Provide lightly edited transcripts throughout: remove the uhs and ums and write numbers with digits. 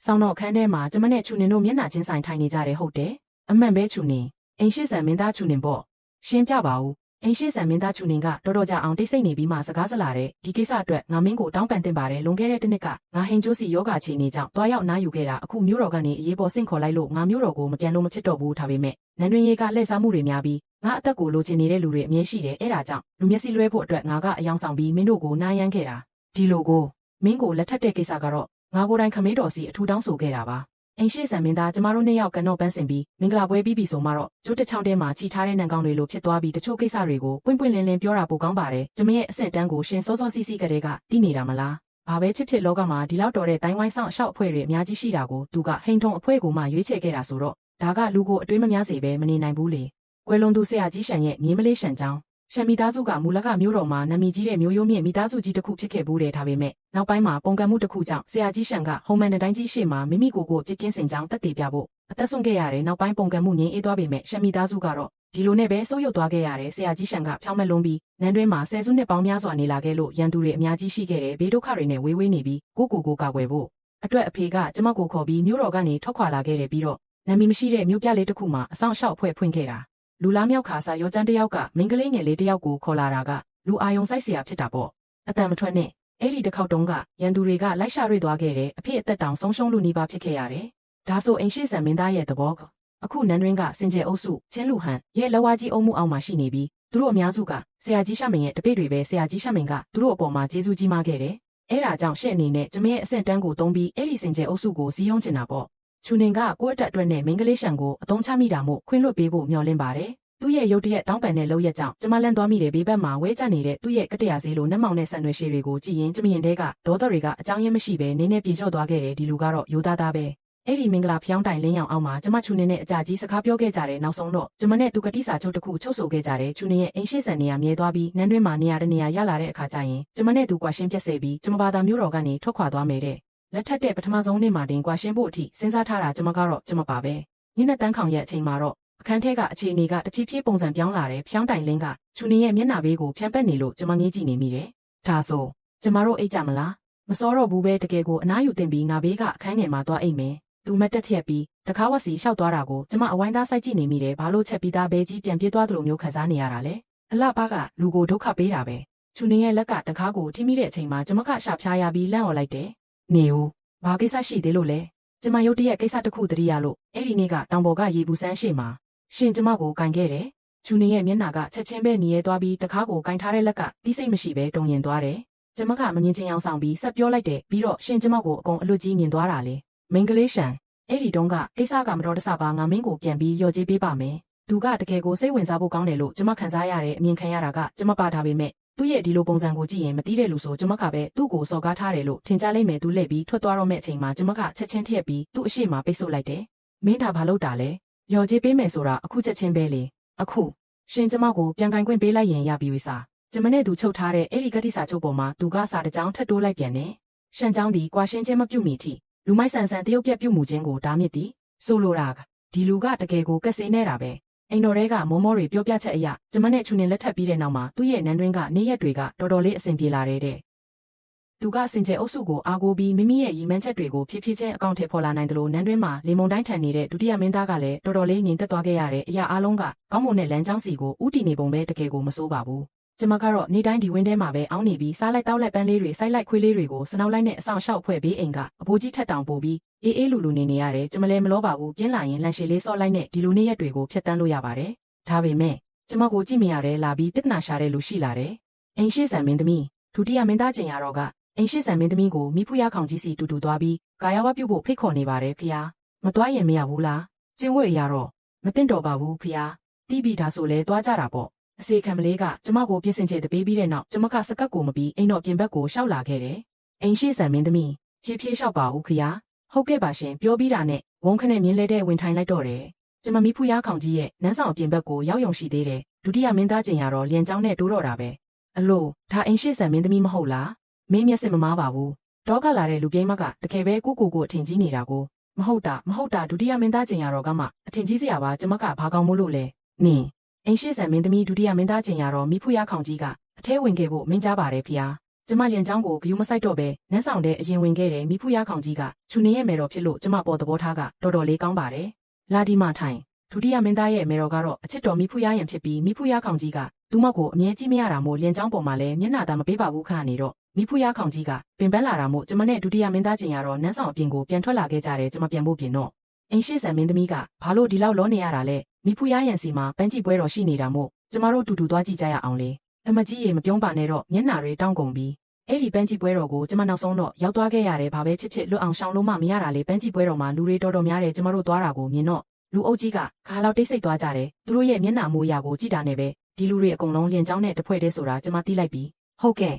ဆောင်းတော့ခန်းထဲမှာကျမနဲ့ချူနင်တို့မျက်နှာချင်းဆိုင်ထိုင်နေကြတယ်ဟုတ်တယ်အမှန်ပဲချူနင်အိမ်ရှိဆန်မင်းသားချူနင်ပေါ့ရှင်းပြပါဦးအိမ်ရှိဆန်မင်းသားချူနင်ကတော်တော်ကြာအောင်တိတ်ဆိတ်နေပြီးမှစကားစလာတဲ့ဒီကိစ္စအတွက်ငါမင်းကိုတောင်းပန်တင်ပါတယ်လွန်ခဲ့တဲ့တစ်နှစ်ကငါဟိန်ကျိုးစီယောဂအခြေအနေကြောင့်တွားရောက်နားယူခဲ့တာအခုမျိုးတော်ကနေအရေးပေါ်ဆင့်ခေါ်လိုက်လို့ငါမျိုးတော်ကိုမပြန်လို့မဖြစ်တော့ဘူးထားပေမဲ့နန်းတွင်ရေကလှည့်စားမှုတွေများပြီးငါအသက်ကိုလိုချင်နေတဲ့လူတွေအမြဲရှိတယ်အဲ့ဒါကြောင့်လူမျက်စိလွှဲဖို့အတွက်ငါကအယောင်ဆောင်ပြီးမင်းတို့ကိုနားယမ်းခဲ့တာဒီလိုကိုမင်းကိုလက်ထပ်တဲ့ကိစ္စကတော့ငါကိုယ်တိုင်ခမေးတော်စီအထူးတောင်းဆိုခဲ့တာပါအိမ်ရှိဆန်မင်းသားကျမတို့နှစ်ယောက်ကန်တော့ပန်းစင်ပြီးမင်္ဂလာပွဲပြီးပြီဆိုမှတော့ကျိုးတစ်ချောင်းထဲမှာခြိထားတဲ့နံကောင်တွေလိုဖြစ်သွားပြီးတချို့ကိစ္စတွေကိုပွင့်ပွင့်လင်းလင်းပြောတာပိုကောင်းပါတယ်ကျမရဲ့အဆင့်တန်းကိုရှင်စောစောစီးစီးကလေးကသိနေတာမလားဘာပဲဖြစ်ဖြစ်လောကမှာဒီလောက်တော်တဲ့တိုင်းဝိုင်းဆောင်အလျှောက်အဖွဲ့တွေအများကြီးရှိတာကိုသူကဟိန်ထုံအဖွဲ့ကိုမှရွေးချယ်ခဲ့တာဆိုတော့ဒါကလူကိုအတွေးမများစေပဲမနေနိုင်ဘူးလေကွယ်လွန်သူဆရာကြီးရှန်ရဲ့မြေမလေးရှန်ချောင်းရှန်မိသားစုကမူလကမျိုးတော်မှာနာမည်ကြီးတဲ့မျိုးရိုးမြင့်မိသားစုကြီးတစ်ခုဖြစ်ခဲ့ဘူးတယ်ဒါပေမဲ့နောက်ပိုင်းမှာပုံကံမှုတစ်ခုကြောင့်ဆရာကြီးရှန်ကဟုံမန်တိုင်းကြီးရှေ့မှာမိမိကိုယ်ကိုပြစ်ကင်းစင်ကြောင်းတက်တည်ပြဖို့အသက်ဆုံးခဲ့ရတယ်နောက်ပိုင်းပုံကံမှုငြိမ်းအေးသွားပေမဲ့ရှန်မိသားစုကတော့ဒီလိုနဲ့ပဲဆုပ်ယုပ်သွားခဲ့ရတယ်ဆရာကြီးရှန်ကဖြောင်းမလုံးပြီးနန်းတွင်းမှာဆယ်စုနှစ်ပေါင်းများစွာနေလာခဲ့လို့ရန်သူတွေအများကြီးရှိခဲ့တယ်ဘေးဒုက္ခတွေနဲ့ဝေးဝေးနေပြီးကိုကာကွယ်ဖို့အတွက်အဖေကကျမကိုခေါ်ပြီးမျိုးတော်ကနေထွက်ခွာလာခဲ့တယ်ပြီးတော့နာမည်မရှိတဲ့မျိုးပြလေးတစ်ခုမှာအဆောင်အရှောက်အဖွဲ့ဖွင့်ခဲ့တာလူလားမြောက်ခါစာရောကျန်းတယောက်ကမင်းကလေးငယ်လေးတယောက်ကိုခေါ်လာတာကလူအာယုံဆိုင်เสียဖြစ်တာပေါ့အတန်မထွက်နဲ့အဲ့ဒီတစ်ခေါက်တုန်းကရန်သူတွေကလိုက်ရှာတွေ့သွားခဲ့တယ်အဖေအသက်တောင်ဆုံးရှုံးလူနီးပါးဖြစ်ခဲ့ရတယ်ဒါဆိုအိမ်ရှိဆန်မင်းသားရဲ့သဘောကအခုနန်းတွင်းကစင်ကြယ်အုပ်စုချင်းလူဟန်ရဲ့လက်ဝါးကြီးအုံမှုအောက်မှာရှိနေပြီးသူတို့အများစုကဆရာကြီးရှမင်ရဲ့တပည့်တွေပဲဆရာကြီးရှမင်ကသူတို့အပေါ်မှာကျေးဇူးကြီးမားခဲ့တယ်အဲ့ဒါကြောင့်ရှင့်အနေနဲ့ကျမရဲ့အဆင့်တန်းကိုတုံးပြီးအဲ့ဒီစင်ကြယ်အုပ်စုကိုစီးယုံချင်တာပေါ့ချူနင်ကကိုယ့်အတွက်နဲ့မင်းကလေးရှန်ကိုအသုံးချမိတာမို့ခွင့်လွှတ်ပေးဖို့မျှော်လင့်ပါတယ်သူ့ရဲ့ရုပ်တရက်တောင်းပန်တဲ့လောက်ရက်ကြောင့်ကျမလန့်သွားမိတဲ့ဘေးဘက်မှာဝဲကျနေတဲ့သူ့ရဲ့ကတရာစည်းလိုနှက်မောင်တဲ့ဆန်ရွှေရှည်တွေကိုကြည့်ရင်ကျမရင်တဲကဒေါသတွေကအကြောင်းရင်းမရှိဘဲနင်းနဲ့ပြေလျော့သွားခဲ့တယ်ဒီလူကတော့ရိုးသားသားပဲအဲ့ဒီမင်္ဂလာဖျောင်းတိုင်လင်းရောင်အောက်မှာကျမချူနေနဲ့အကြကြီးစကားပြောခဲ့ကြတယ်နောက်ဆုံးတော့ကျမနဲ့သူကတိစာချုပ်တစ်ခုချုပ်ဆိုခဲ့ကြတယ်ချူနေရဲ့အိမ်ရှိဆန်နေရမြဲသွားပြီးနန်းတွင်းမှာနေရာတနေရာရလာတဲ့အခါကျရင်ကျမနဲ့သူကွာရှင်းပြက်စေပြီးကျမဘာသာမျိုးတော်ကနေထွက်ခွာသွားမယ်တဲ့လက်ထက်တဲ့ပထမဆုံးနေ့မှာတင်ကွာရှင်းဖို့အထိစဉ်းစားထားတာကျမကတော့ကျမပါပဲညနေတန်းခေါင်ရဲ့အချိန်မှာတော့အခန်းထဲကအခြေအနေကတဖြည်းဖြည်းပုံစံပြောင်းလာတယ်ဖျောင်းတိုင်လင်းကချူနေရဲ့မျက်နှာဘေးကိုဖြန့်ပတ်နေလို့ကျမငေးကြည့်နေမိတယ်ဒါဆိုကျမတို့အိတ်ကြမလားမစောတော့ဘူးပဲတကယ်ကိုအနားယူတင်ပြီးငါဘေးကအခန်းငယ်မှာသွားအိတ်မယ်သူမတက်ထက်ပြီးတခါဝက်စီလျှောက်သွားတာကိုကျမအဝိုင်းသားစိုက်ကြည့်နေမိတယ်ဘာလို့ချက်ပြီးသားဘဲကြီးပြန်ပြေးသွားသလိုမျိုးခံစားနေရတာလဲအလှပါကလူကိုဒုက္ခပေးတာပဲချူနေရဲ့လက်ကတကားကိုထိမိတဲ့အချိန်မှာကျမကရှာဖျားရပြီးလန့်អော်လိုက်တယ်နေဦးဘာကိစ္စရှိသေးလို့လဲကျမရုတ်တရက်ကိစ္စတစ်ခုတတိယလို့အဲ့ဒီနေ့ကတောင်ပေါ်ကရေဘူးစမ်းရှိမှာရှင်ကျမကိုကင်ခဲ့တယ်ချူနေရဲ့မျက်နှာကချက်ချင်းပဲหนีရဲသွားပြီးတကားကိုကင်ထားတဲ့လက်ကတီးစိတ်မရှိပဲတုံရင်သွားတယ်ကျမကမငင်းချင်းအောင်ဆောင်ပြီးဆက်ပြောလိုက်တယ်ပြီးတော့ရှင်ကျမကိုအကုန်အလွတ်ကြီးမြင်သွားတာလေမင်္ဂလေးရှန်အဲ့ဒီတုန်းကကိစ္စကမတော်တဆပါငါမင်းကိုပြန်ပြီးရော်ကြေးပေးပါမယ်သူကတကယ်ကိုစိတ်ဝင်စားဖို့ကောင်းတယ်လို့ကျမခံစားရတဲ့အမြင်ခံရတာကကျမပါထားပေမဲ့သူ့ရဲ့ဒီလိုပုံစံကိုကြည့်ရင်မသိတဲ့လူဆိုကျမကပဲသူ့ကိုစော်ကားထားတယ်လို့ထင်ကြလိမ့်မယ်သူလှည့်ပြီးထွက်သွားတော့မယ့်အချိန်မှာကျမကချက်ချင်းထည့်ပြီးသူ့အရှိမပိတ်ဆို့လိုက်တယ်မင်းဒါဘာလုပ်တာလဲရော်ကြေးပေးမယ်ဆိုတာအခုချက်ချင်းပဲလေအခုရှင်ကျမကိုပြန်ကင်ခွင့်ပေးလိုက်ရင်ရပြီဝိစာကျမနဲ့သူချုပ်ထားတဲ့အဲ့ဒီကတိစာချုပ်ပေါ်မှာသူကစာတစ်ကြောင်းထပ်တိုးလိုက်ပြန်တယ်ရှန်ချောင်းဒီကွာရှင်းချင်းမပြုတ်မီထိလူမိုက်ဆန်ဆန်တရုတ်ပြက်ပြုတ်မှုချင်းကိုဒါမြစ်သည်ဆိုလိုတာဒီလူကတကယ်ကိုကက်စေးနေတာပဲအိမ်တော်တွေကမောမောတွေပြောပြချက်အရကျမနဲ့ချူနေလက်ထပ်ပြီးတဲ့နောက်မှာသူ့ရဲ့နန်းတွင်းကနေရက်တွေကတော်တော်လေးအဆင်ပြေလာတဲ့သူကစင်ကြယ်အုပ်စုကိုအားကိုးပြီးမိမိရဲ့ရည်မှန်းချက်တွေကိုဖြည်းဖြည်းချင်းအကောင့်ထဲပေါ်လာနိုင်တယ်လို့နန်းတွင်းမှာလေမုန်တိုင်းထန်နေတဲ့ဒုတိယမင်းသားကလည်းတော်တော်လေးငြိမ်သက်သွားခဲ့ရတဲ့အရာအလုံးကကောင်းမွန်တဲ့လမ်းကြောင်းစီကိုဥတီနေပုံပဲတကယ်ကိုမစိုးပါဘူးကျမကတော့နေ့တိုင်းဒီဝင်းထဲမှာပဲအောင်းနေပြီးစားလိုက်တောက်လိုက်ပန်းလေးတွေစိုက်လိုက်ခွေးလေးတွေကိုစနောက်လိုက်နဲ့အဆောင်ရှောက်ဖွဲ့ပြီးအိမ်ကအဖိုးကြီးထက်တောင်ပို့ပြီးအေးလူနေနေရတယ်ကျမလည်းမလောပါဘူးပြင်းလာရင်လန်ရှည်လေးစော့လိုက်နဲ့ဒီလိုနေ့ရက်တွေကိုဖျက်တမ်းလို့ရပါတယ်ဒါပေမဲ့ကျမကိုကြည့်မရတယ်လာပြီးပြဿနာရှာတဲ့လူရှိလာတယ်အိမ်ရှိဆန်မင်းသမီးဒုတိယမင်းသားကျင်ရတော့ကအိမ်ရှိဆန်မင်းသမီးကိုမိဖုရားခေါင်ကြီးစီတူတူသွားပြီးကာယဝပြုဖို့ဖိတ်ခေါ်နေပါတယ်ဖျားမသွားရင်မရဘူးလားကျင်းဝဲရတော့မတင်တော်ပါဘူးဖျားတီးပြီးဒါဆိုလဲသွားကြတာပေါ့အစေခံမလေးကကျမကိုပြင်ဆင်ချက်တပေးပြီးတဲ့နောက်ကျမကစကတ်ကိုမပြီးအိမ်တော်ပြင်ဘက်ကိုရှောက်လာခဲ့တယ်အိမ်ရှိဆန်မင်းသမီးဖြည်းဖြည်းလျှောက်ပါဦးခရာဟုတ်ကဲ့ပါရှင်ပြောပြီးတာနဲ့ဝုန်းခနဲ့မြင်းလဲတဲ့ဝင်ထိုင်လိုက်တော့တယ်ကျမမိဖူးရားခေါင်ကြီးရဲ့နန်းဆောင်အပြင်ဘက်ကိုရောက်ယုံရှိသေးတယ်ဒုတိယမင်းသားကျင်ရတော့လျံကြောင်းနဲ့တိုးတော့တာပဲအလို့ဒါအိမ်ရှိဆန်မင်းသမီးမဟုတ်လားမင်းမျက်စိမမားပါဘူးတောကလာတဲ့လူပြိန်းမကတကယ်ပဲကိုအထင်ကြီးနေတာကိုမဟုတ်တာဒုတိယမင်းသားကျင်ရတော့ကမှအထင်ကြီးစရာပါကျမကဘာကောင်းမို့လို့လဲနင်အိမ်ရှိဆန်မင်းသမီးဒုတိယမင်းသားကျင်ရတော့မိဖူးရားခေါင်ကြီးကအထဲဝင်ခဲ့ဖို့မင်းကြားပါတယ်ဖျား ကျမလျင်ချောင်းကိုဂယုမဆိုင်တော့ပဲနန်းဆောင်တဲ့အရင်ဝင်ခဲ့တဲ့မိဖုရားခေါင်ကြီးကချူနေရဲ့မေတော်ဖြစ်လို့ကျမပေါ်သဘောထားကတော်တော်လေးကောင်းပါတယ်လာဒီမထိုင်ဒုတိယမင်းသားရဲ့မေတော်ကတော့အချစ်တော်မိဖုရားရင်ဖြစ်ပြီးမိဖုရားခေါင်ကြီးကသူမကိုအမြဲကြည့်မရတာမို့လျင်ချောင်းပေါ်မှာလည်းမျက်နှာသာမပေးပါဘူးခန့်နေတော့မိဖုရားခေါင်ကြီးကပင်ပန်းလာတာမို့ကျမနဲ့ဒုတိယမင်းသားကျင်ရတော့နန်းဆောင်အပြင်ကိုပြန်ထွက်လာခဲ့ကြတယ်ကျမပြန်ဖို့ပြင်တော့အိမ်ရှိဆန်မင်းသမီးကဘာလို့ဒီလောက်လောနေရတာလဲမိဖုရားရန်စီမှာပန်းကြည့်ပွဲတော်ရှိနေတာမို့ကျမတို့တူတူသွားကြည့်ကြရအောင်လေအမကြီးရေမပြုံးပါနဲ့တော့မျက်နှာတွေတောင်းကုန်ပြီးအဲ့ဒီပန်းကြည့်ပွဲတော်ကိုကျမနောက်ဆုံးတော့ရောက်သွားခဲ့ရတယ်ဘာပဲဖြစ်ဖြစ်လွတ်အောင်ရှောင်လို့မှမရတာလေပန်းကြည့်ပွဲတော်မှာလူတွေတော်တော်များတယ်ကျမတို့သွားတာကိုမြင်တော့လူအုပ်ကြီးကခါလောက်တိတ်ဆိတ်သွားကြတယ်သူတို့ရဲ့မျက်နှာမူအရာကိုကြည့်တာနဲ့ပဲဒီလူတွေအကုန်လုံးလျင်ချောင်းနဲ့တဖွဲ့တည်းဆိုတာကျမသိလိုက်ပြီဟုတ်ကဲ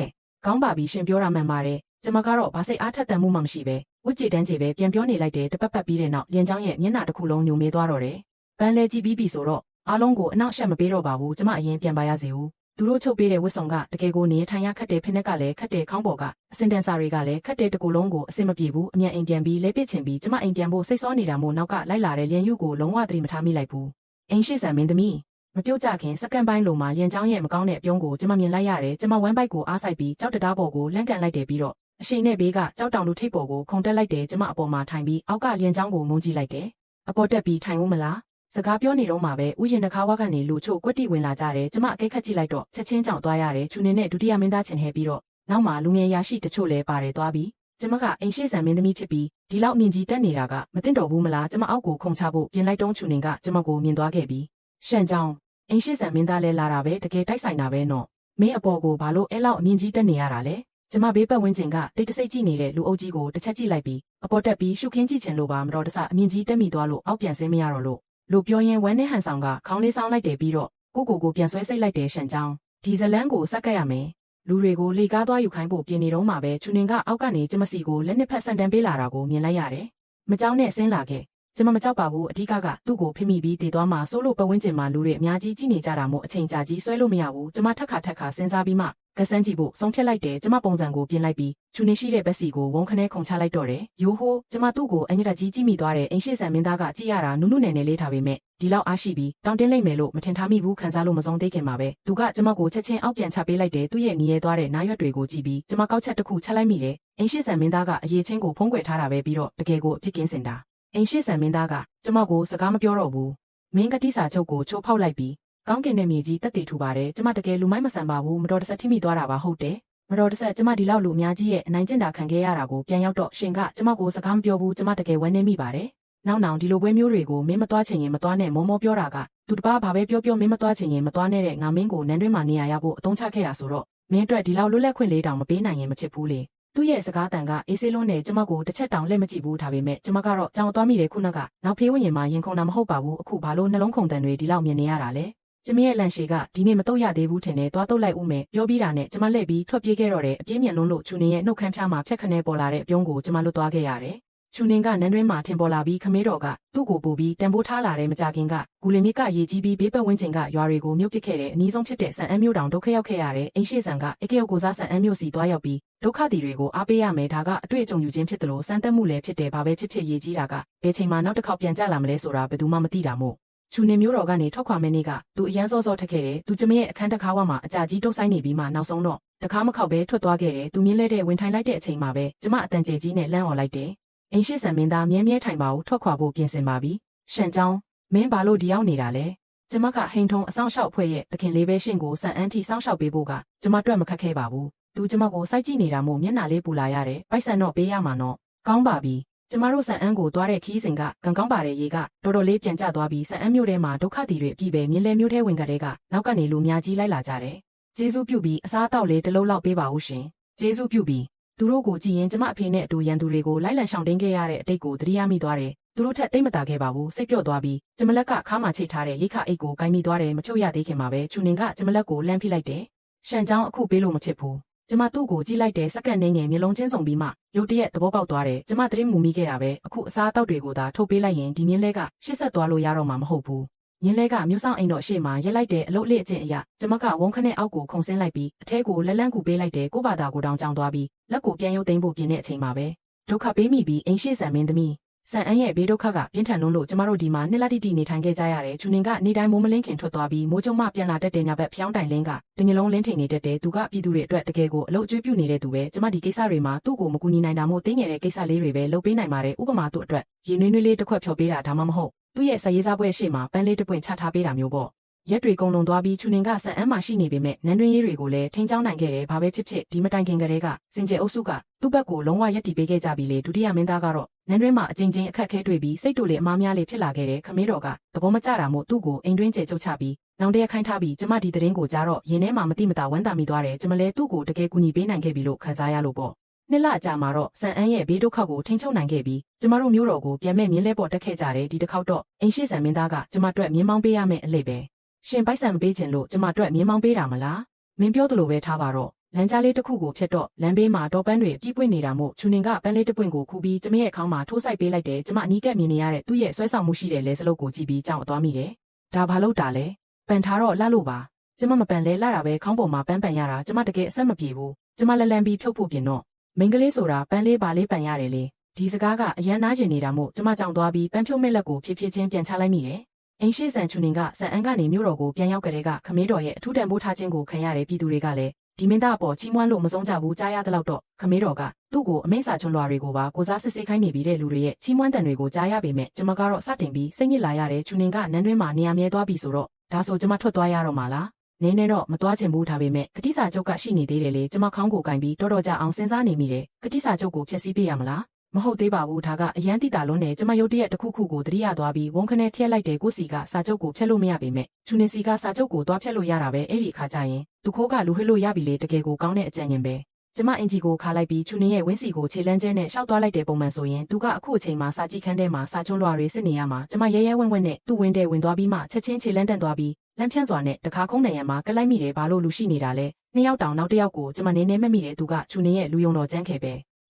့ခေါင်းပါပြီးရှင်ပြောတာမှန်ပါတယ်ကျမကတော့ဘာစိတ်အားထက်သန်မှုမှမရှိပဲဝစ်ကြည်တန်းကြည်ပဲပြန်ပြောနေလိုက်တယ်တပတ်ပတ်ပြီးတဲ့နောက်လျင်ချောင်းရဲ့မျက်နှာတစ်ခုလုံးညိုမေးသွားတော့တယ်ပန်းလဲကြည့်ပြီးပြီဆိုတော့အားလုံးကိုအနောက်ရှက်မပေးတော့ပါဘူးကျမအရင်ပြန်ပါရစေဦးသူတို့ချုပ်ပေးတဲ့ဝတ်စုံကတကယ်ကိုနေထိုင်ရခက်တဲ့ဖိနက်ကလည်းခက်တဲ့ခေါင်းပေါ်ကအစင်တန်စာတွေကလည်းခက်တဲ့တကူလုံးကိုအစင်မပြေဘူးအမြန်အိမ်ပြန်ပြီးလဲပစ်ချင်ပြီးကျမအိမ်ပြန်ဖို့စိတ်ဆောနေတာမို့နောက်ကလိုက်လာတဲ့လျင်ယူကိုလုံးဝသတိမထားမိလိုက်ဘူးအိမ်ရှိဆန်မင်းသမီးမပြုတ်ကြခင်စက္ကန့်ပိုင်းလိုမှလျင်ချောင်းရဲ့မကောင်းတဲ့အပြုံးကိုကျမမြင်လိုက်ရတယ်ကျမဝမ်းပိုက်ကိုအားဆိုင်ပြီးကြောက်တရားပေါ်ကိုလန့်ကန်လိုက်တယ်ပြီးတော့အရှိန်နဲ့ဘေးကကြောက်တောင်လူထိပ်ပေါ်ကိုခုန်တက်လိုက်တယ်ကျမအပေါ်မှာထိုင်ပြီးအောက်ကလျင်ချောင်းကိုမုန်းကြည့်လိုက်တယ်အပေါ်တက်ပြီးထိုင်ဦးမလားစကားပြောနေတော့မှပဲဥယျာဉ်တစ်ခါဝါကနေလူချို့ကွက်တီဝင်လာကြတယ်ကျမအကဲခတ်ကြည့်လိုက်တော့ချက်ချင်းကြောင်သွားရတယ်ချူနေနဲ့ဒုတိယမင်းသားချင်ဟဲပြီးတော့နောက်မှလူငယ်ရာရှိတချို့လည်းပါတယ်သွားပြီးကျမကအိမ်ရှိဆန်မင်းသမီးဖြစ်ပြီးဒီလောက်မြင့်ကြီးတက်နေတာကမသိတော့ဘူးမလားကျမအောက်ကိုခုန်ချဖို့ပြင်လိုက်တုံးချူနေကကျမကိုမြင်သွားခဲ့ပြီးရှန်ကြောင်အိမ်ရှိဆန်မင်းသားလည်းလာတာပဲတကယ်တိုက်ဆိုင်တာပဲနော်မင်းအပေါ်ကိုဘာလို့အဲ့လောက်အမြင့်ကြီးတက်နေရတာလဲကျမဘေးပတ်ဝန်းကျင်ကတိတ်တဆိတ်ကြည့်နေတဲ့လူအုပ်ကြီးကိုတစ်ချက်ကြည့်လိုက်ပြီးအပေါ်တက်ပြီးရှုခင်းကြည့်ချင်လို့ပါမတော်တဆအမြင့်ကြီးတက်မိသွားလို့အောက်ပြန်ဆင်းမရတော့လို့ပြောရင်ဝမ်းနဲ့ဟန်ဆောင်ကခေါင်းလေးဆောင်လိုက်တယ်ပြီးတော့ကိုပြန်ဆွဲစိတ်လိုက်တယ်ရှန်ချောင်းဒီဇလန်းကိုစက်ကပ်ရမယ်လူတွေကိုလေကားသွားယူခိုင်းဖို့ပြင်နေတော့မှပဲချူနင်ကအောက်ကနေကျမစီကိုလက်နှစ်ဖက်ဆန်တန်းပေးလာတာကိုမြင်လိုက်ရတယ်မကြောက်နဲ့ဆင်းလာခဲ့ကျမမကြောက်ပါဘူးအဓိကသူ့ကိုဖိမိပြီးတည်သွားမှစိုးလို့ပတ်ဝန်းကျင်မှာလူတွေအများကြီးကြည့်နေကြတာမို့အချိန်ကြာကြီးဆွဲလို့မရဘူးကျမထက်ခါစဉ်းစားပြီးမှကဆန်းကြည့်ဖို့ဆုံးဖြတ်လိုက်တယ်ကျမပုံစံကိုပြင်လိုက်ပြီးချူနေရှိတဲ့ဘက်စီကိုဝုန်းခနဲခုန်ချလိုက်တော့တယ်ယိုဟိုကျမသူ့ကိုအညစ်ကြီးကြည့်မိသွားတဲ့အိမ်ရှိဆန်မင်းသားကကြည့်ရတာနုနုနယ်နယ်လေးထားပေမဲ့ဒီလောက်အားရှိပြီးတောင်းတင်းလိုက်မယ်လို့မထင်ထားမိဘူးခံစားလို့မဆုံးသေးခင်မှာပဲသူကကျမကိုချက်ချင်းအောက်ပြန်ချပေးလိုက်တယ်သူ့ရဲ့ညီရဲသွားတဲ့နားရွက်တွေကိုကြည့်ပြီးကျမကောက်ချက်တစ်ခုချလိုက်မိတယ်အိမ်ရှိဆန်မင်းသားကအရေးချင်းကိုဖုံးကွယ်ထားတာပဲပြီးတော့တကယ်ကိုအကြည့်ကင်းစင်တာအိမ်ရှိဆန်မင်းသားကကျမကိုစကားမပြောတော့ဘူးမင်းကတိစာချုပ်ကိုချိုးဖောက်လိုက်ပြီးကောင်းကင်နဲ့မြေကြီးတက်တည်ထူပါတယ်ကျမတကယ်လူမိုက်မဆန်ပါဘူးမတော်တဆထိမိသွားတာပါဟုတ်တယ်မတော်တဆကျမဒီလောက်လူအများကြီးရဲ့အနိုင်ကျင့်တာခံခဲ့ရတာကိုပြန်ရောက်တော့ရှင်ကကျမကိုစကားမပြောဘူးကျမတကယ်ဝမ်းနည်းမိပါတယ်နောက်ဒီလိုပွဲမျိုးတွေကိုမင်းမသွားချင်ရင်မသွားနဲ့မောပြောတာကသူတပားဘာပဲပြောမင်းမသွားချင်ရင်မသွားနဲ့တဲ့ငါမင်းကိုနန်းတွင်းမှာနေရဖို့အသုံးချခဲ့တာဆိုတော့မင်းအတွက်ဒီလောက်လွတ်လပ်ခွင့်လေးတောင်မပေးနိုင်ရင်မဖြစ်ဘူးလေသူ့ရဲ့စကားတန်ကအေးဆေးလုံးနဲ့ကျမကိုတစ်ချက်တောင်လက်မကြည့်ဘူးဒါပေမဲ့ကျမကတော့ကြောင်သွားမိတယ်ခုနကနောက်ဖေးဝင်ရင်မှရင်ခုန်တာမဟုတ်ပါဘူးအခုဘာလို့နှလုံးခုန်တန်တွေဒီလောက်မြင်နေရတာလဲကျမရဲ့လန်ရှည်ကဒီနေ့မတော့ရသေးဘူးထင်တယ်သွားတော့လိုက်ဦးမယ်ပြောပြီးတာနဲ့ကျမလှည့်ပြီးထွက်ပြေးခဲ့တော့တယ်အပြင်းမြန်လုံးလို့ချူနေရဲ့နှုတ်ခမ်းဖျားမှာဖြက်ခနဲပေါ်လာတဲ့အပြုံးကိုကျမလွတ်သွားခဲ့ရတယ်ချူနင်ကနန်းတွင်းမှာထင်ပေါ်လာပြီးခမဲတော်ကသူ့ကိုပို့ပြီးတန်ဖိုးထားလာတဲ့မကြခင်ကဂူလင်မြစ်ကရေကြီးပြီးဘေးပတ်ဝန်းကျင်ကရွာတွေကိုမြုပ်ပစ်ခဲ့တဲ့အနည်းဆုံးဖြစ်တဲ့ဆန်အမ်းမြို့တောင်ဒုက္ခရောက်ခဲ့ရတဲ့အိမ်ရှိဆန်ကအကရောက်ကိုစားဆန်အမ်းမြို့စီသွားရောက်ပြီးဒုက္ခသည်တွေကိုအားပေးရမယ်ဒါကအတွေ့အကြုံယူခြင်းဖြစ်တယ်လို့စမ်းသပ်မှုလည်းဖြစ်တယ်ဘာပဲဖြစ်ဖြစ်ရေကြီးတာကဘယ်ချိန်မှနောက်တစ်ခေါက်ပြန်ကျလာမလဲဆိုတာဘယ်သူမှမသိတာမို့ချူနေမျိုးတော်ကနေထွက်ခွာမဲ့နေ့ကသူအရန်စောထက်ခဲ့တယ်သူကျမရဲ့အခန်းတစ်ခါဝမှာအကြာကြီးတုတ်ဆိုင်နေပြီးမှနောက်ဆုံးတော့တခါမခောက်ပဲထွက်သွားခဲ့တယ်သူမြင်လဲတဲ့ဝင်ထိုင်လိုက်တဲ့အချိန်မှာပဲကျမအတန်ကျဲကြီးနဲ့လှမ်းអော်လိုက်တယ်အိမ်ရှိဆန်မင်းသားမြဲထိုင်ပါဦးထွက်ခွာဖို့ပြင်ဆင်ပါပြီရှန်ချောင်းမင်းဘာလို့ဒီရောက်နေတာလဲကျမကဟိန်ထုံအဆောင်ရှောက်ဖွဲ့ရဲ့တခင်လေးပဲရှင့်ကိုဆန်အန်းတီစောင့်ရှောက်ပေးဖို့ကကျမတွက်မခက်ခဲပါဘူးသူကျမကိုစိုက်ကြည့်နေတာမို့မျက်နှာလေးပူလာရတယ်ပိုက်ဆံတော့ပေးရမှာနော်ကောင်းပါပြီကျမတို့ဆန်အန်းကိုသွားတဲ့ခီးစဉ်ကကံကောင်းပါတဲ့ရေကတော်တော်လေးပြန်ကျသွားပြီးဆန်အန်းမြို့ထဲမှာဒုက္ခသည်တွေအပြည့်ပဲမြင်းလဲမြို့ထဲဝင်ကြတဲ့ကနောက်ကနေလူများကြီးလိုက်လာကြတယ်ကျေးဇူးပြုပြီးအစားအသောက်လေးတစ်လုံးလောက်ပေးပါဦးရှင်ကျေးဇူးပြုပြီးသူတို့ကိုကြည့်ရင်ကျမအဖေနဲ့အတူရန်သူတွေကိုလိုက်လံရှောင်တင်းခဲ့ရတဲ့အတိတ်ကိုသတိရမိသွားတယ်သူတို့ထက်သိမ့်မသာခဲ့ပါဘူးစိတ်ပြော့သွားပြီးကျမလက်ကခါမှချိတ်ထားတဲ့ရိတ်ခအိတ်ကိုကိုင်းမိသွားတယ်မဖြုတ်ရသေးခင်မှာပဲချူနင်ကကျမလက်ကိုလှမ်းဖိလိုက်တယ်ရှန်ချောင်းအခုပေးလို့မဖြစ်ဘူးကျမသူ့ကိုကြည့်လိုက်တဲ့စက္ကန့်နဲ့ငယ်မျိုးလုံးချင်းစုံပြီးမှရုတ်တရက်သဘောပေါက်သွားတယ်ကျမသတိမူမိခဲ့တာပဲအခုအစားအသောက်တွေကိုသာထုတ်ပေးလိုက်ရင်ဒီမြင်းလဲကရှစ်ဆက်သွားလို့ရတော့မှာမဟုတ်ဘူးမြင်းလဲကမျိုးဆောင်အိမ်တော်ရှေ့မှာရက်လိုက်တဲ့အလုပ်အလေးအကျင့်အရာကျမကဝုန်းခနဲ့အောက်ကိုခုန်ဆင်းလိုက်ပြီးအထဲကိုလက်လန်းကူပေးလိုက်တဲ့ကိုဘာသာကိုတောင်ကြောင်သွားပြီးလက်ကိုပြန်ရုပ်သိမ်းဖို့ပြင်တဲ့အချိန်မှာပဲဒုက္ခပေးမိပြီးအိမ်ရှိဆန်မင်းသမီး ဆန်အန်ရဲ့ဘေးဒုက္ခကပြင်းထန်လွန်းလို့ကျမတို့ဒီမှာနှစ်လတိတိနေထိုင်ခဲ့ကြရတယ်။ချူနင်ကနေတိုင်းမိုးမလင်းခင်ထွက်သွားပြီးမိုးချုံမှပြန်လာတတ်တဲ့ညဘက်ဖျောင်းတိုင်လင်းကတညလုံးလင်းထိန်နေတတ်တဲ့သူကပြည်သူတွေအတွက်တကယ်ကိုအလုပ်အကျွေးပြုနေတဲ့သူပဲ။ကျမဒီကိစ္စတွေမှာသူ့ကိုမကူညီနိုင်တာမို့တင်းငယ်တဲ့ကိစ္စလေးတွေပဲလုပ်ပေးနိုင်ပါတယ်။ဥပမာသူ့အတွက်ရေနွေးနွေးလေးတစ်ခွက်ဖြော်ပေးတာဒါမှမဟုတ်သူ့ရဲ့စာရေးစားပွဲရှေ့မှာပန်းလေးတစ်ပွင့်ချထားပေးတာမျိုးပေါ့။ရက်တွေကုန်လွန်သွားပြီးချူနင်ကဆန်အန်းမှရှိနေပေမဲ့နန်းတွင်းရေးတွေကိုလည်းထိန်းချောင်းနိုင်ခဲ့တယ်။ဘာပဲဖြစ်ဖြစ်ဒီမတိုင်ခင်ကတည်းကစင်ကြယ်အုပ်စုကသူ့ဘက်ကိုလုံးဝရက်တီပေးခဲ့ကြပြီလေ။ဒုတိယမင်းသားကတော့နန်းတွင်းမှာအချင်းချင်းအခက်ခဲတွေ့ပြီးစိတ်တူလေးအမားများလေးဖြစ်လာခဲ့တဲ့ခမင်းတော်ကသဘောမကျတာမို့သူ့ကိုအိမ်တွင်းကျဲချုပ်ချပြီးနောင်တရခိုင်းထားပြီးကျမဒီသတင်းကိုကြားတော့ရင်ထဲမှာမတိမတာဝမ်းသာမိသွားတယ်။ကျမလည်းသူ့ကိုတကယ်ကူညီပေးနိုင်ခဲ့ပြီလို့ခံစားရလို့ပေါ့။နှစ်လအကြာမှာတော့ဆန်အန်းရဲ့ဘေးဒုက္ခကိုထိန်းချုပ်နိုင်ခဲ့ပြီးကျမတို့မျိုးတော်ကိုပြန်မဲ့မြင်းလဲပေါ်တက်ခဲ့ကြတယ်။ဒီတစ်ခေါက်တော့အိမ်ရှိဆန်မင်းသားကကျမအတွက်မြင်းမောင်းပေးရမယ့်အလှည့်ပဲ။ရှင်ပိုက်ဆံမပေးချင်လို့ကျမအတွက်မြင်းမောင်းပေးတာမလား။မင်းပြောသလိုပဲထားပါတော့လမ်းကြားလေးတစ်ခုကိုဖြတ်တော့လမ်းဘေးမှာတော်ပန်းတွေကြီးပွင့်နေတာမို့ချူနင်ကပန်းလေးတစ်ပွင့်ကိုခူပြီးကျမရဲ့ခေါင်းမှာထိုးဆိုင်ပေးလိုက်တယ်။ကျမအနီးကပ်မြင်နေရတဲ့သူ့ရဲ့ဆွဲဆောင်မှုရှိတဲ့လဲစလုတ်ကိုကြည့်ပြီးကြောက်သွားမိတယ်။ဒါဘာလို့တာလဲ။ပန်ထားတော့လှလို့ပါ။ကျမမပန်လဲလှတာပဲခေါင်းပေါ်မှာပန်းပန်ရတာကျမတကယ်အဆက်မပြေဘူး။ကျမလက်လန်းပြီးဖြုတ်ဖို့ပြင်တော့မိန်းကလေးဆိုတာပန်းလေးပါလေးပန်ရတယ်လေ။ဒီစကားကအရန်နားကျင်နေတာမို့ကျမကြောင်သွားပြီးပန်းဖြုတ်မဲ့လက်ကိုဖြည်းဖြည်းချင်းပြန်ချလိုက်မိတယ်။အိမ်ရှိဆန်ချူနင်ကဆန်အန်းကနေမြို့တော်ကိုပြန်ရောက်ကြတဲ့ကခမေးတော်ရဲ့အထူးတန်ဖိုးထားခြင်းကိုခံရတဲ့ပြည်သူတွေကလည်းဒီမင်းသားအပေါ်ချီးမွမ်းလို့မဆုံးကြဘူးကြားရတဲ့လောက်တော့ခမေးတော်ကသူ့ကိုအမိန့်စာချွန်လွှာတွေကိုပါကိုစားစစ်ဆေးခိုင်းနေပြီးတဲ့လူတွေရဲ့ချီးမွမ်းတန်တွေကိုကြားရပေမဲ့ကျမကတော့စတင်ပြီးစိတ်ညစ်လာရတဲ့ချူနင်ကနန်းတွင်းမှာနေရာမြဲသွားပြီဆိုတော့ဒါဆိုကျမထွက်သွားရတော့မှာလားနင်းနေတော့မသွားချင်ဘူးဒါပေမဲ့ကတိစာချုပ်ကရှိနေသေးတယ်လေကျမခေါင်းကိုကင်ပြီးတော်ကြအောင်စဉ်းစားနေမိတယ်ကတိစာချုပ်ကိုဖျက်ဆီးပေးရမလားမဟုတ်သေးပါဘူးဒါကအရန်တိတာလွန်းနေကျမရုတ်တရက်တစ်ခုခုကိုတတိယသွားပြီးဝုန်းခနဲ့ထည့်လိုက်တဲ့ကိုစီကစာချုပ်ကိုဖျက်လို့မရပေမဲ့ချူနင်စီကစာချုပ်ကိုသွားဖျက်လို့ရတာပဲအဲ့ဒီအခါကျရင်သူခိုးကလူဟစ်လို့ရပြီလေတကယ်ကိုကောင်းတဲ့အကြံဉာဏ်ပဲကျမအင်ဂျီကိုခါလိုက်ပြီးချူနင်ရဲ့ဝင်းစီကိုခြေလန်းကျဲနဲ့ရှောက်သွားလိုက်တဲ့ပုံမှန်ဆိုရင်သူကအခုအချိန်မှာစာကြည့်ခန်းထဲမှာစာချွန်းလွှာတွေစစ်နေရမှာကျမရဲရဲဝင့်ဝင့်နဲ့သူ့ဝင်းထဲဝင်သွားပြီးမှချက်ချင်းခြေလန်းတန့်သွားပြီးလမ်းဖြန့်စွာနဲ့တခါခုံးနေရမှာကလိုက်မိတယ်ဘာလို့လူရှိနေတာလဲနှစ်ယောက်တောင်နောက်တစ်ယောက်ကိုကျမနည်းနည်းမမိတယ်သူကချူနင်ရဲ့လူယုံတော်ကျန်းခဲ့ပဲ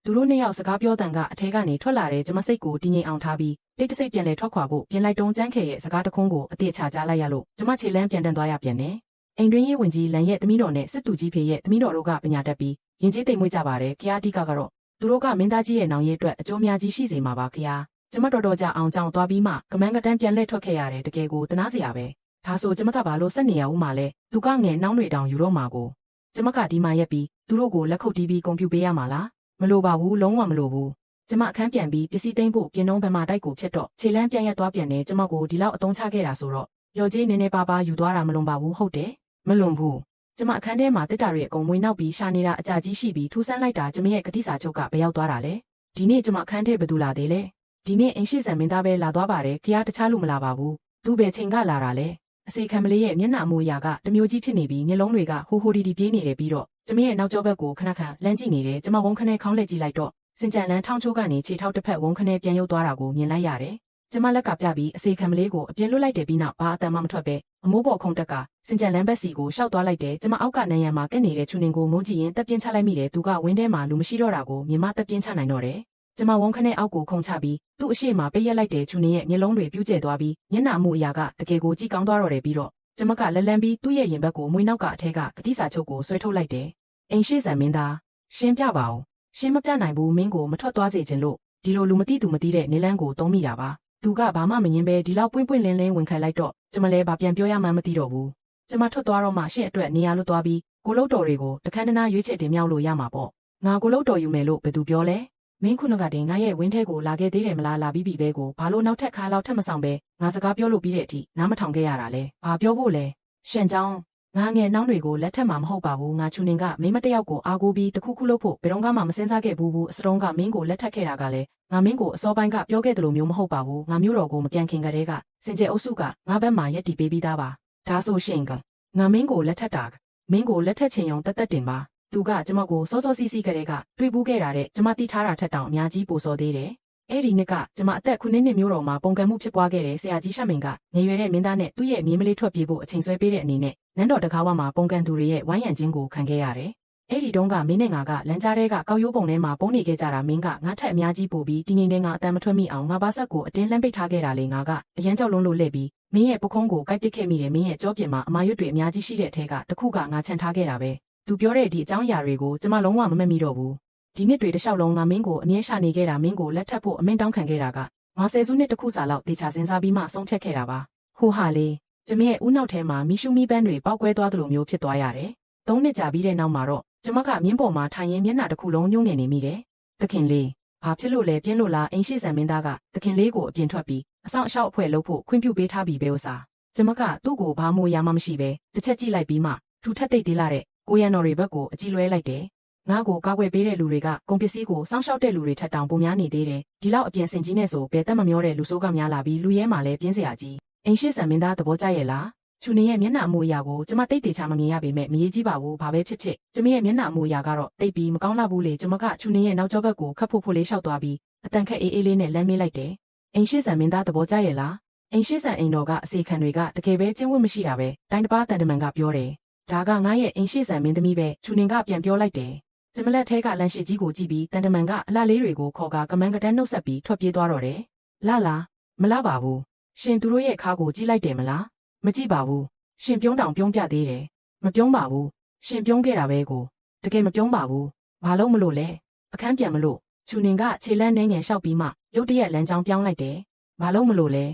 သူတို့နှစ်ယောက်စကားပြောတန်ကအထဲကနေထွက်လာတဲ့ကျမစိတ်ကိုတည်ငြိမ်အောင်ထားပြီးတိတ်တဆိတ်ပြန်လဲထွက်ခွာဖို့ပြင်လိုက်တုံးကျန်းခဲ့ရဲ့စကားတခုံးကိုအတိအချကြားလိုက်ရလို့ကျမခြေလန်းပြန်တန်းသွားရပြန်တယ်အိမ်တွင်းရေးဝင်ကြီးလန်ရဲ့သမီးတော်နဲ့စစ်တူကြီးဖေရဲ့သမီးတော်တို့ကပညာတတ်ပြီးရင်ကျေးတိမ်မွေးကြပါတယ်ခရားအတိကကတော့သူတို့ကမင်းသားကြီးရဲ့နောင်ရဲ့အတွက်အကျိုးများကြီးရှိစေမှာပါခရားကျမတော်ကြအောင်ကြောင်သွားပြီးမှကမန်းကတန်းပြန်လဲထွက်ခဲ့ရတယ်တကယ်ကိုတနာစရာပဲဒါဆိုကျမကဘာလို့ဆက်နေရဦးမှာလဲသူကငယ်နှောင်းတွေတောင်ယူတော့မှာကိုကျမကဒီမှာရက်ပြီးသူတို့ကိုလက်ခုပ်တီးပြီးဂုဏ်ပြုပေးရမှာလားမလိုပါဘူးလုံးဝမလိုဘူးကျမအခန်းပြန်ပြီးပစ္စည်းသိမ်းဖို့ပြင်နှုံးဗမာတိုက်ကိုဖြစ်တော့ခြေလန်းပြန်ရက်သွားပြန်နေကျမကိုဒီလောက်အတုံးချခဲ့တာဆိုတော့ရော်ကြီးနည်းနည်းပါးပါးယူသွားတာမလွန်ပါဘူးဟုတ်တယ်မလွန်ဘူးကျမအခန်းထဲမှာတစ်တာတွေအကုန်မွေးနောက်ပြီးရှာနေတာအကြကြီးရှိပြီးထူးဆန်းလိုက်တာကျမရဲ့ကတိစာချုပ်ကဘယ်ရောက်သွားတာလဲဒီနေ့ကျမအခန်းထဲဘယ်သူလာသေးလဲဒီနေ့အင်းရှိဆန်မင်းသားပဲလာသွားပါတယ်ခရားတခြားလူမလာပါဘူးသူဘယ်ချိန်ကလာတာလဲအစီခံမလေးရဲ့မျက်နှာအမူအရာကတမျိုးကြီးဖြစ်နေပြီးမျက်လုံးတွေကဟိုဟိုဒီဒီပြေးနေတယ်ပြီးတော့ကျမရဲ့နောက်ကျောဘက်ကိုခဏခဏလမ်းကြည့်နေတယ်ကျမဝုန်းခနဲ့ခေါင်းလက်ကြည့်လိုက်တော့စင်ကြံလန်းထောင်းချိုးကနေခြေထောက်တစ်ဖက်ဝုန်းခနဲ့ပြန်ရုပ်သွားတာကိုမြင်လိုက်ရတယ်ကျမလက်ကပြပြီးအစီခံမလေးကိုအပြင်းလွတ်လိုက်တယ်ပြီးနောက်ဘာအတန်မှမထွက်ပဲအမိုးပေါ်ခုံတက်ကစင်ကြံလန်းဘက်စီကိုရှောက်သွားလိုက်တယ်ကျမအောက်ကနန်းရံမှာကက်နေတဲ့ချူနင်ကိုမုန်းကြည့်ရင်တက်ပြင်းချလိုက်မိတယ်သူကဝင်းထဲမှာလူမရှိတော့တာကိုမြင်မတက်ပြင်းချနိုင်တော့တယ်ကျမဝုန်းခနဲ့အောက်ကိုခုံချပြီးသူ့အရှိမပေးရက်လိုက်တဲ့ချူနင်ရဲ့မျက်လုံးတွေပြူးကျဲသွားပြီးမျက်နှာအမူအရာကတကယ်ကိုကြည့်ကောင်းသွားတော့တယ်ပြီးတော့ကျမကလက်လန်းပြီးသူ့ရဲ့ရင်ဘတ်ကိုမွေးနောက်ကအထက်ကကတိစာချုပ်ကိုဆွဲထုတ်လိုက်တယ်အိမ်ရှိဆန်မင်းသားရှင်းပြပါဦးရှင်းမပြနိုင်ဘူးမင်းကိုမထွက်သွားစေချင်လို့ဒီလိုလူမသိသူမသိတဲ့နေလန်းကိုတုံးမိတာပါသူကဘာမှမငင်းပဲဒီလောက်ပွင့်ပွင့်လင်းလင်းဝင်ခံလိုက်တော့ကျမလည်းဘာပြန်ပြောရမှန်းမသိတော့ဘူးကျမထွက်သွားတော့မှရှင့်အတွက်နေရာလွတ်သွားပြီးကိုလုတ်တော်တွေကိုတခန်းတနာရွေးချယ်တင်မြောက်လို့ရမှာပေါ့ငါကိုလုတ်တော်ယူမယ်လို့ဘယ်သူပြောလဲမင်းခုနကတည်းငါရဲ့ဝင်းထဲကိုလာခဲ့သေးတယ်မလားလာပြီးပြီပဲကိုဘာလို့နောက်ထပ်ခါလောက်ထပ်မဆောင်ပဲငါစကားပြောလို့ပြီးတဲ့အထိနားမထောင်ခဲ့ရတာလဲဘာပြောဖို့လဲရှန်ချောင်းငါငယ်နှောင်းတွေကိုလက်ထက်မှာမဟုတ်ပါဘူးငါချူနင်ကမိမတယောက်ကိုအားကိုးပြီးတခုခုလုပ်ဖို့ဘယ်တော့မှမစင်စားခဲ့ဘူးအစတုံးကမင်းကိုလက်ထက်ခဲ့တာကလည်းငါမင်းကိုအစောပိုင်းကပြောခဲ့တယ်လို့မျိုးမဟုတ်ပါဘူးငါမျိုးတော်ကိုမပြန်ခင်ကတည်းကစင်ကြယ်အုပ်စုကငါဘက်မှာရက်တီပေးပြီးသားပါဒါဆိုရှင်ကငါမင်းကိုလက်ထက်တာမင်းကိုလက်ထက်ချင်ုံတက်တင်ပါသူကကျမကိုစောစောစီးစီးကလေးကတွေ့ဘူးခဲ့တာတဲ့ကျမတီးထားတာထက်တောင်အများကြီးပိုစောသေးတယ်အဲ့ဒီနှစ်ကကျမအသက်9နှစ်မျိုးတော်မှာပုံကံမှုဖြစ်ပွားခဲ့တဲ့ဆရာကြီးရှမင်ကငယ်ရွယ်တဲ့မင်းသားနဲ့သူ့ရဲ့မြေးမလေးထွက်ပြေးဖို့အချိန်ဆွဲပေးတဲ့အနေနဲ့နန်းတော်တကားဝမှာပုံကံသူတွေရဲ့ဝိုင်းရံခြင်းကိုခံခဲ့ရတယ်အဲ့ဒီတုန်းကမင်းနဲ့ငါကလမ်းကြားထဲကကောက်ရိုးပုံထဲမှာပုံနေခဲ့ကြတာမင်းကငါထက်အများကြီးပို့ပြီးတင်းငိမ့်တဲ့ငါအတန်မထွက်မိအောင်ငါပါဆက်ကိုအတင်းလမ်းပိတ်ထားခဲ့တာလေငါကအရန်ကြောက်လုံးလို့လှည့်ပြီးမင်းရဲ့ပခုံးကိုကိုက်ပစ်ခဲ့မိတယ်မင်းရဲ့ကြောပြင်မှာအမာရွတ်တွေအများကြီးရှိတဲ့အထက်ကတခုကငါချန်ထားခဲ့တာပဲသူပြောတဲ့ဒီအကြောင်းအရာတွေကိုကျမလုံးဝမမှတ်မိတော့ဘူးဒီနှစ်တွေတလျှောက်လုံးငါမင်းကိုအမြဲရှာနေခဲ့တာမင်းကိုလက်ထပ်ဖို့အမင်းတောင်းခံခဲ့တာက ငါဆယ်စုနှစ်တစ်ခုစာလောက်တေချာစဉ်းစားပြီးမှဆုံးဖြတ်ခဲ့တာပါဟိုဟာလေကျမရဲ့ဦးနောက်ထဲမှာမီရှူမီပန်းတွေပေါက်ကွဲသွားသလိုမျိုးဖြစ်သွားရတယ်၃နှစ်ကြာပြီးတဲ့နောက်မှာတော့ကျမကမြင်းပေါ်မှာထိုင်ရင်းမျက်နှာတစ်ခုလုံးညှို့ငယ်နေမိတယ်သခင်လေးဘာဖြစ်လို့လဲပြင်းလို့လားအိမ်ရှိဆန်မင်းသားကသခင်လေးကိုအပြင်ထွက်ပြီးအဆောင်အရှောက်အဖွဲလုပ်ဖို့ခွင့်ပြုပေးထားပြီးပဲဥစားကျမကသူ့ကိုဘာမှရမှမရှိပဲတစ်ချက်ကြည့်လိုက်ပြီးမှထူထပ်သိပ်သေးလာတဲ့ကိုရန်တော်တွေဘက်ကိုအကြည့်လွဲလိုက်တယ်ငါ့ကိုကာကွယ်ပေးတဲ့လူတွေကကုန်ပစ္စည်းကိုစောင့်ရှောက်တဲ့လူတွေထက်တောင်ပိုများနေသေးတယ်ဒီလောက်အပြင်စင်ကြီးနဲ့ဆိုဘယ်တက်မမျောတဲ့လူဆိုးကများလာပြီးလူရဲမှလည်းပြင်းစရာကြီးအိမ်ရှိဆန်မင်းသားသဘောကျရဲ့လားချူနေရဲ့မျက်နှာအမူအရာကိုကျမတိတ်တေချာမမြင်ရပေမဲ့မရေးကြည့်ပါဘူးဘာပဲဖြစ်ဖြစ်ကျမရဲ့မျက်နှာအမူအရာကတော့တိတ်ပြီးမကောင်းလာဘူးလေကျမကချူနေရဲ့နောက်ကျောဘက်ကိုခတ်ဖို့လေးလျှောက်သွားပြီးအတန်ခက်အေးအေးလေးနဲ့လမ်းမေးလိုက်တယ်အိမ်ရှိဆန်မင်းသားသဘောကျရဲ့လားအိမ်ရှိဆန်အိမ်တော်ကအစီခံတွေကတကယ်ပဲကျင့်ဝတ်မရှိတာပဲတိုင်းတစ်ပါးတန်တမန်ကပြောတယ်ဒါကငါရဲ့အိမ်ရှိဆန်မင်းသမီးပဲချူနေကပြန်ပြောလိုက်တယ်ကျမလက်ထဲကလန်ရှိကြီးကိုကြည့်ပြီးတန်တမန်ကအလှလေးတွေကိုခေါ်ကမန်းကတန်းနှုတ်ဆက်ပြီးထွက်ပြေးသွားတော့တယ်လာလားမလာပါဘူးရှင်သူတို့ရဲ့ခါကိုကြည့်လိုက်တယ်မလားမကြည့်ပါဘူးရှင်ပြုံးတောင်ပြုံးပြသေးတယ်မပြုံးပါဘူးရှင်ပြုံးခဲ့တာပဲကိုတကယ်မပြုံးပါဘူးဘာလို့မလို့လဲအခန်းပြန်မလို့ချူနင်ကခြေလန်းနှင်းငယ်လျှောက်ပြီးမှရုတ်တရက်လမ်းကြောင်းပြောင်းလိုက်တယ်ဘာလို့မလို့လဲ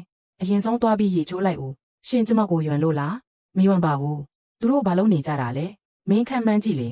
အရင်ဆုံးသွားပြီးရေချိုးလိုက်ဦးရှင်ကျမကိုယွန်လို့လားမယွန်ပါဘူးသူတို့ဘာလို့နေကြတာလဲမင်းခံမှန်းကြည့်လေ